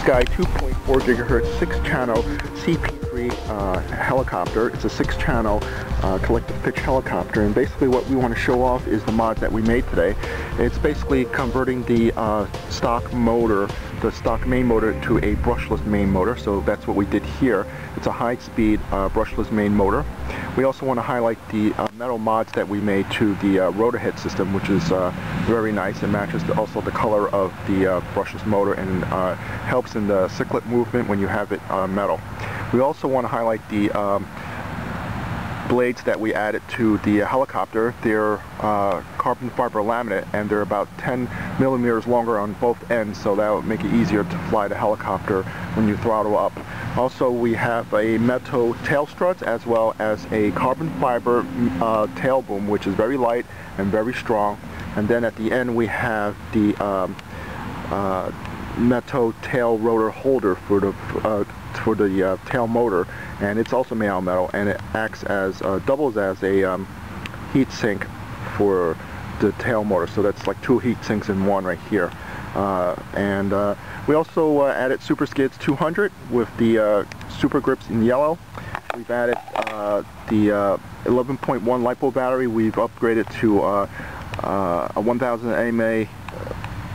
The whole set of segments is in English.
eSky 2.4 gigahertz 6-channel CP3 helicopter. It's a 6-channel collective pitch helicopter, and basically what we want to show off is the mod that we made today. It's basically converting the stock motor, the stock main motor, to a brushless main motor. So that's what we did here. It's a high-speed brushless main motor. We also want to highlight the metal mods that we made to the rotor head system, which is very nice. It matches also the color of the brushless motor and helps in the cyclic movement when you have it metal. We also want to highlight the blades that we added to the helicopter. They're carbon fiber laminate, and they're about 10 millimeters longer on both ends, so that will make it easier to fly the helicopter when you throttle up. Also, we have a metal tail struts as well as a carbon fiber tail boom, which is very light and very strong. And then at the end we have the metal tail rotor holder for the tail motor, and it's also made out of metal, and it acts as doubles as a heat sink for the tail motor. So that's like 2 heat sinks in one right here. We also added Super Skids 200 with the super grips in yellow. We've added the 11.1 LiPo battery. We've upgraded to a 1000 AMA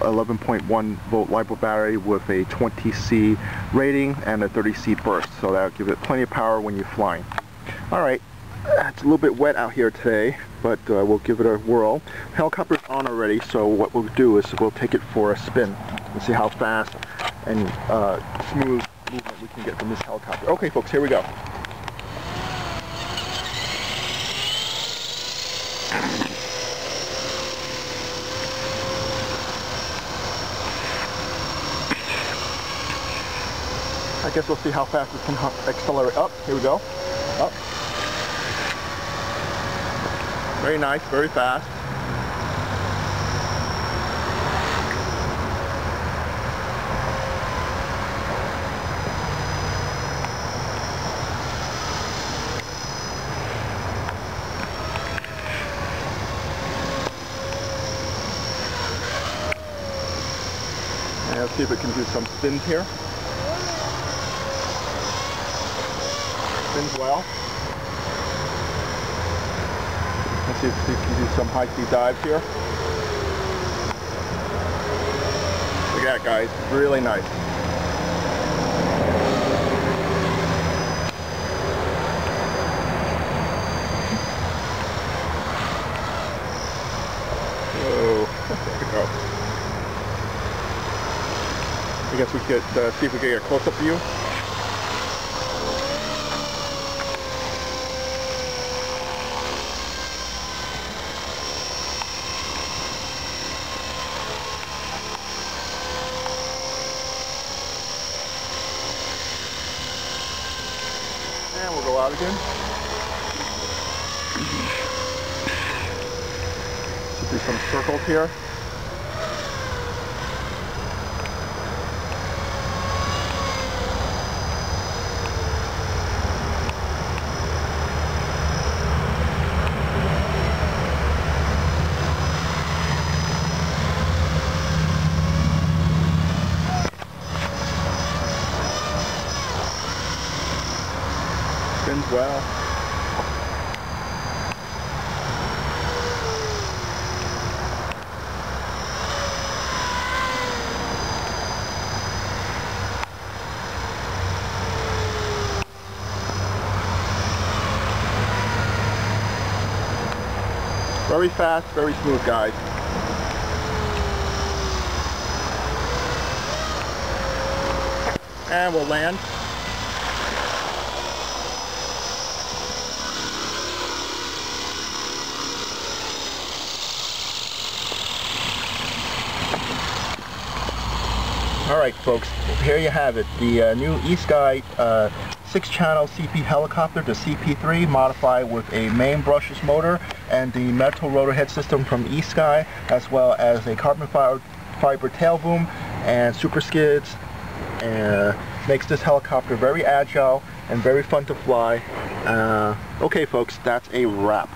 11.1 volt LiPo battery with a 20C rating and a 30C burst, so that'll give it plenty of power when you're flying. Alright, it's a little bit wet out here today, but we'll give it a whirl. The helicopter's on already, so what we'll do is we'll take it for a spin and see how fast and smooth movement we can get from this helicopter. Okay folks, here we go. I guess we'll see how fast it can accelerate. Up, here we go. Up. Very nice, very fast. And let's see if it can do some spins here. Spins well. Let's see if we can do some high-speed dives here. Look at that, guys. Really nice. Whoa. There we go. I guess we could see if we can get a close-up view. And we'll go out again. Let's do some circles here. Spins well. Very fast, very smooth, guys. And we'll land. Alright folks, here you have it, the new eSky 6-channel CP helicopter, the CP3, modified with a main brushless motor and the metal rotor head system from eSky, as well as a carbon fiber tail boom and super skids, and makes this helicopter very agile and very fun to fly. Okay folks, that's a wrap.